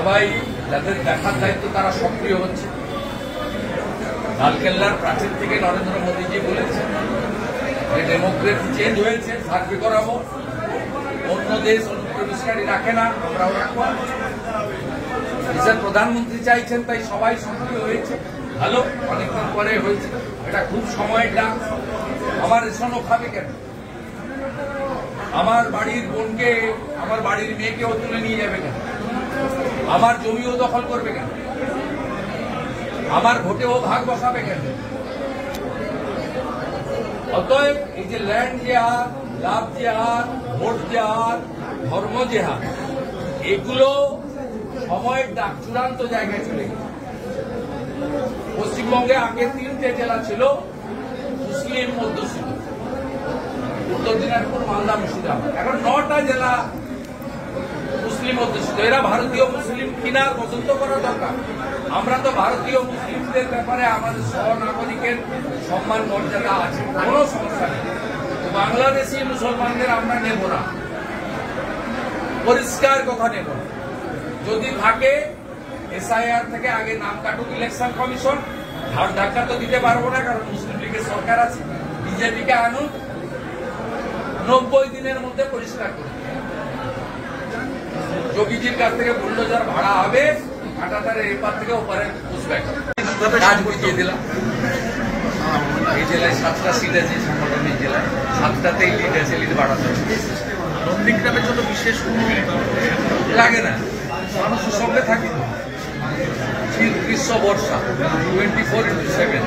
সবাই যাদের দেখার দায়িত্ব তারা সক্রিয় হচ্ছে। লালকেল্লার প্রাচীর থেকে নরেন্দ্র মোদীজি বলেছেন যে ডেমোক্রেসি চেঞ্জ হয়েছে, সার্ভে করাবো, অন্য দেশ অনুপ্রবেশকারী রাখে না, আমরাও রাখবো। দেশের প্রধানমন্ত্রী চাইছেন, তাই সবাই সক্রিয় হয়েছে। ভালো, অনেকদিন পরে হয়েছে, এটা খুব সময়ের ডাক। আমার রেশনও খাবে কেন? আমার বাড়ির বোনকে, আমার বাড়ির মেয়েকেও তুলে নিয়ে যাবে কেন? আমার জমিও দখল করবে কেন? আমার ভোটেও ভাগ বসাবে কেন? অতএব এই যে ল্যান্ড জেহাদ, লাভ জেহাদ, ভোট জেহাদ, ধর্ম জেহাদ, এগুলো সময়ের ডাক চূড়ান্ত জায়গায় চলে গেছে। পশ্চিমবঙ্গে আগে 3টে জেলা ছিল মুসলিম অধ্যুষিত, উত্তর দিনাজপুর, মালদা, মুর্শিদাবাদ। এখন 9টা জেলা মুসলিম অধ্যুষিত। এরা ভারতীয় মুসলিম কিনা পছন্দ করা দরকার। আমরা তো ভারতীয় মুসলিমদের ব্যাপারে আমাদের সহনাগরিকের সম্মান মর্যাদা আছে, কোনো সমস্যা নেই। বাংলাদেশি মুসলমানদের আমরা নেব না, পরিষ্কার কথা নেব না। যদি থাকে এসআইআর থেকে আগে নাম কাটুক ইলেকশন কমিশন। ধার ধাক্কা তো দিতে পারবো না, কারণ মুসলিম লীগের সরকার আছে। বিজেপিকে আনুন, 90 দিনের মধ্যে পরিষ্কার করুন। যোগীজির কাছ থেকে বুলডোজার ভাড়া হবে, কাঁটাতারের এপার থেকে ওপারে বসবে। কাজ বুঝিয়ে দিলাম। এই জেলায় 7টা সিট আছে, সংগঠনের জেলায় 7টাতেই লিড আছে, লিড বাড়াতে হবে। নন্দীগ্রামের জন্য বিশেষ লাগে না, মানুষের সঙ্গে থাকি তো। শীত, গ্রীষ্ম, বর্ষা 24x7।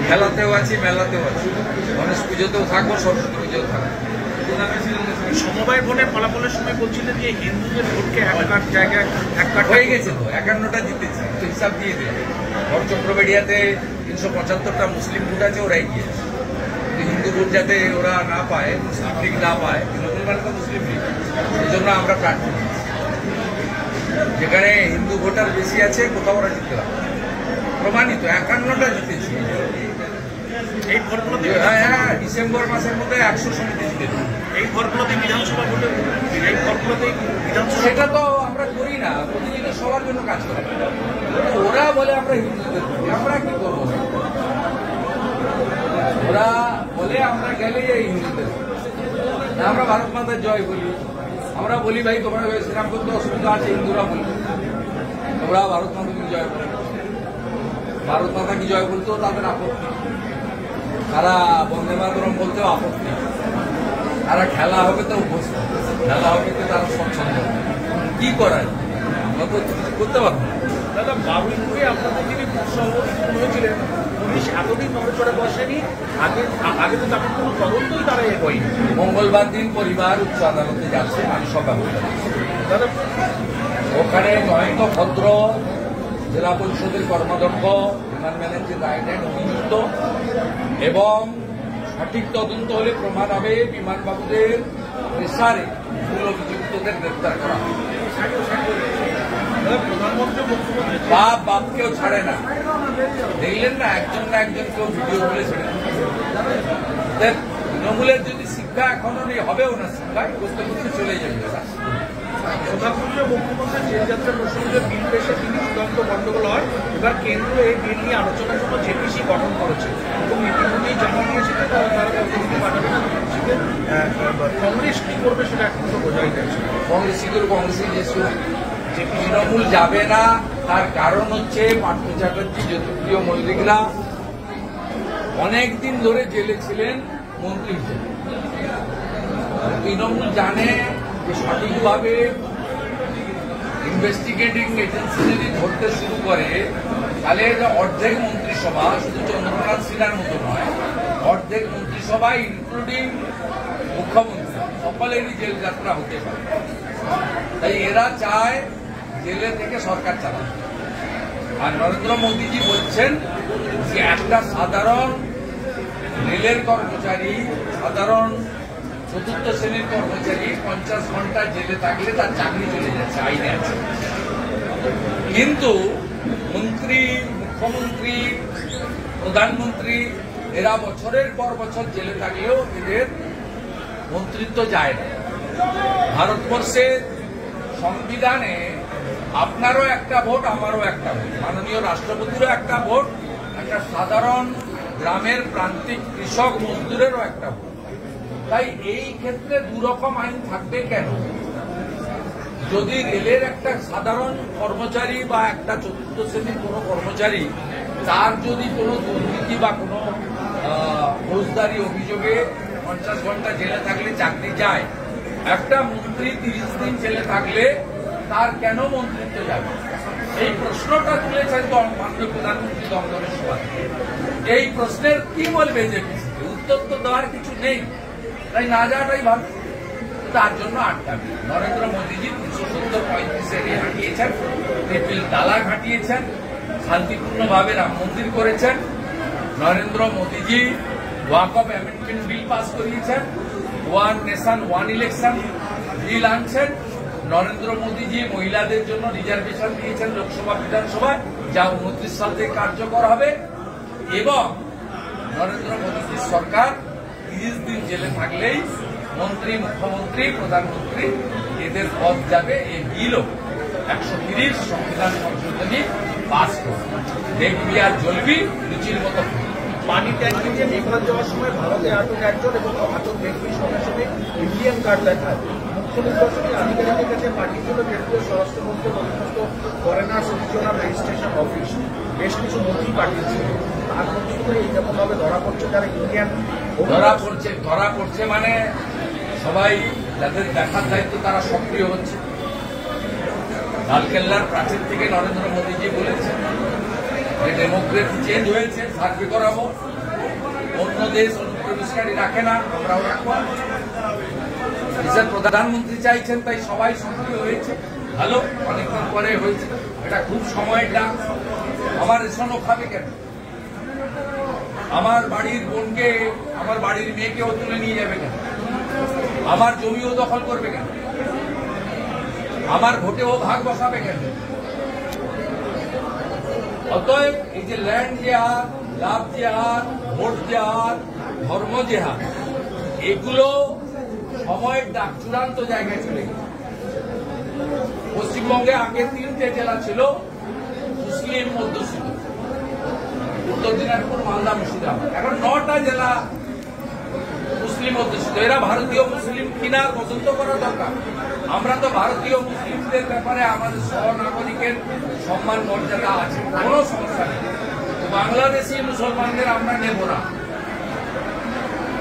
খেলাতেও আছি, মেলাতেও আছি, গণেশ পুজোতেও থাকবো, সরস্বতী পুজোতেও থাকবো। সমবায় ভোটের ফলাফলের সময় বলছিলেন যে হিন্দুদের ভোটকে এক জায়গায় হয়ে গেছে তো, 51টা জিতেছি, তো হিসাব দিয়ে দিই। বড় চক্রবেড়িয়াতে 375টা মুসলিম ভোট আছে, ওরাই গিয়েছে। হিন্দু ভোট যাতে ওরা না পায়, মুসলিম লীগ না পায়, তৃণমূল মানে তো মুসলিম লীগ, এই জন্য আমরা প্রার্থী দিচ্ছি। যেখানে হিন্দু ভোটার বেশি আছে, কোথাও ওরা জিততে পারে, প্রমাণিত। 51টা জিতেছি। এই ভোটগুলোতে হ্যাঁ, ডিসেম্বর মাসের মধ্যে 100 সমিতি জিতেছি। এই ভোটগুলোতে বিধানসভা ভোটে এই ভোটগুলোতে বিধানসভা সেটা তো আমরা করি না, প্রতিদিনই সবার জন্য কাজ করে। ওরা বলে আমরা হিন্দুদের ভোট, আমরা কি করবো? ওরা বলে আমরা গেলে এই হিন্দুদের, আমরা ভারত মাতার জয় বলি। আমরা বলি ভাই তোমরা শ্রীরাম করতে অসুবিধা আছে, হিন্দুরা বলি তোমরা ভারত মাতাকে জয় বলো। ভারত মাতা কি জয় বলতেও তাদের আপত্তি, তারা বন্দে মাতরম বলতেও আপত্তি, তারা খেলা হবে তো খেলা হবে তো তারা স্বচ্ছন্দ। কি করায়? আমরা তো করতে পারবো না। দাদা, বাবুইপুরে আপনাদের যিনি সভাপতি হয়েছিলেন, পুলিশ এতদিন নজরে বসেনি। আগে তো তেমন কোনো তদন্তই তারা এ হয়নি। মঙ্গলবার দিন পরিবার উচ্চ আদালতে যাচ্ছে, আমি সব ব্যবস্থা নিচ্ছি। দাদা, ওখানে নয়তো ভদ্র জেলা পরিষদের কর্মাধ্যক্ষ বিমান ম্যানেজার রায়ডেন অভিযুক্ত, এবং সঠিক তদন্ত হলে প্রমাণ হবে বিমানবাবুদের প্রেসারে মূল অভিযুক্তদের গ্রেপ্তার করা হবে। প্রধানমন্ত্রী মুখ্যমন্ত্রী বাপকেও ছাড়ে না। দেখলেন না, একজন না একজন কেউ ভিডিও করে ছেড়ে তৃণমূলের যদি শিক্ষা এখনো নেই, হবেও না শিক্ষায়, করতে করতে চলে যাবে। প্রধানমন্ত্রী মুখ্যমন্ত্রী জেল যাত্রা প্রসঙ্গে বিল পেশে তিনি চূড়ান্ত গণ্ডগোল হয়। এবার কেন্দ্র এই বিল নিয়ে আলোচনার জন্য জেপিসি গঠন করেছে এবং ইতিমধ্যেই জানা গিয়েছে কংগ্রেস কি করবে সেটা এখন তো বোঝাই যাচ্ছে। কংগ্রেস কি করবে? কংগ্রেসের যে তৃণমূল যাবে না, তার কারণ হচ্ছে পার্থ চ্যাটার্জি, জ্যোতিপ্রিয় মল্লিকরা অনেকদিন ধরে জেলে ছিলেন মন্ত্রী হিসেবে। তৃণমূল জানে যে সঠিকভাবে ইনভেস্টিগেটিং এজেন্সি যদি ধরতে শুরু করে, তাহলে অর্ধেক মন্ত্রিসভা, শুধু চন্দ্রনাথ সিনহার মতো নয়, অর্ধেক মন্ত্রিসভা ইনক্লুডিং মুখ্যমন্ত্রী সকলেরই জেল যাত্রা হতে পারে। তাই এরা চায় জেলে থেকে সরকার চালাতে। আর নরেন্দ্র মোদীজি বলছেন যে একটা সাধারণ রেলের কর্মচারী, সাধারণ চতুর্থ শ্রেণীর কর্মচারী 50 ঘন্টা জেলে থাকলে তার চাকরি চলে যাচ্ছে, আইনে আছে। কিন্তু মন্ত্রী, মুখ্যমন্ত্রী, প্রধানমন্ত্রী এরা বছরের পর বছর জেলে থাকলেও এদের মন্ত্রিত্ব যায় না। ভারতবর্ষের সংবিধানে আপনারও একটা ভোট, আমারও একটা ভোট, মাননীয় রাষ্ট্রপতিরও একটা ভোট, একটা সাধারণ গ্রামের প্রান্তিক কৃষক মজদুরেরও একটা ভোট। তাই এই ক্ষেত্রে দুরকম আইন থাকবে কেন? যদি রেলের একটা সাধারণ কর্মচারী বা একটা চতুর্থ শ্রেণীর কোনো কর্মচারী তার যদি কোনো দুর্নীতি বা কোনো ফৌজদারি অভিযোগে 50 ঘন্টা জেলে থাকলে চাকরি যায়, একটা মন্ত্রী 30 দিন জেলে থাকলে তার কেন মন্ত্রিত্ব যাবে? এই প্রশ্নটা তুলেছেন মাননীয় প্রধানমন্ত্রী দমদমের সভায়। এই প্রশ্নের কি বলবে জেপিসি? উত্তর তো দেওয়ার কিছু নেই, তাই না যাওয়াটাই ভালো। তার জন্য আটকাবে। নরেন্দ্র মোদীজি 370-35 রে হাঁটিয়েছেন, টেপিল তালা ঘাটিয়েছেন, শান্তিপূর্ণভাবে রাম মন্দির করেছেন। নরেন্দ্র মোদীজি ওয়াকফ অ্যামেন্ডমেন্ট বিল পাস করিয়েছেন, one nation one election bill আনছেন। নরেন্দ্র মোদীজি মহিলাদের জন্য রিজার্ভেশন দিয়েছেন লোকসভা বিধানসভায়, যা 29 সাল থেকে কার্যকর হবে। এবং নরেন্দ্র মোদীজির সরকার 30 দিন জেলে থাকলেই মন্ত্রী, মুখ্যমন্ত্রী, প্রধানমন্ত্রী এদের পদ যাবে। এই বিলও 130 সংবিধান সংশোধনী পাস করবে। দেখবি আর জ্বলবি লুচির মতো। পানি ট্যাঙ্কি দিয়ে মেঘালয় যাওয়ার সময় ভারতে আটক একজন এবং আটক ব্যক্তির সঙ্গে সঙ্গে ইন্ডিয়ান কার্ড দেখায়। মুখ্য নির্বাচনী আধিকারিকের কাছে পার্টির জন্য কেন্দ্রীয় স্বরাষ্ট্রমন্ত্রী অধীনস্থ ফরেনার্স রিজিওনাল রেজিস্ট্রেশন অফিস বেশ কিছু নথি পাঠিয়েছিল। তার মধ্যে এই যেমনভাবে ধরা পড়ছে যারা ইন্ডিয়ান ধরা পড়ছে মানে সবাই যাদের দেখার দায়িত্ব তারা সক্রিয় হচ্ছে। লালকেল্লার প্রাচীর থেকে নরেন্দ্র মোদীজি বলেছেন যে ডেমোক্রেসি চেঞ্জ হয়েছে, সার্ভে করাবো। অন্য দেশ অনুপ্রবেশকারী রাখে না, আমরাও রাখবো। দেশের প্রধানমন্ত্রী চাইছেন, তাই সবাই সক্রিয় হয়েছে। ভালো, অনেকদিন পরে হয়েছে, এটা খুব সময়ের ডাক। আমার রেশনও খাবে কেন? আমার বাড়ির বোনকে, আমার বাড়ির মেয়েকেও তুলে নিয়ে যাবে কেন? আমার জমিও দখল করবে কেন? আমার ভোটেও ভাগ বসাবে কেন? অতএব এই যে ল্যান্ড জেহাদ, লাভ জেহাদ, ভোট জেহাদ, ধর্ম জেহাদ, এগুলো সময়ের ডাক চূড়ান্ত জায়গায় চলে গেছে। পশ্চিমবঙ্গে আগে 3টে জেলা ছিল মুসলিম অধ্যুষিত, উত্তর দিনাজপুর, মালদা, মুর্শিদাবাদ। এখন 9টা জেলা মুসলিম অধ্যুষিত। এরা ভারতীয় মুসলিম কিনা পছন্দ করা দরকার। আমরা তো ভারতীয় মুসলিমদের ব্যাপারে আমাদের সহনাগরিকের সম্মান মর্যাদা আছে, কোনো সমস্যা নেই। বাংলাদেশি মুসলমানদের আমরা নেব না,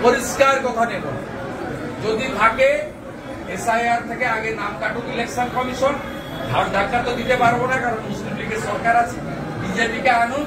পরিষ্কার কথা নেব না। যদি থাকে SIR থেকে আগে নাম কাটুক ইলেকশন কমিশন। ধাক্কা তো দিতে পারবো না, কারণ মুসলিম লীগের সরকার আছে। বিজেপিকে আনুন,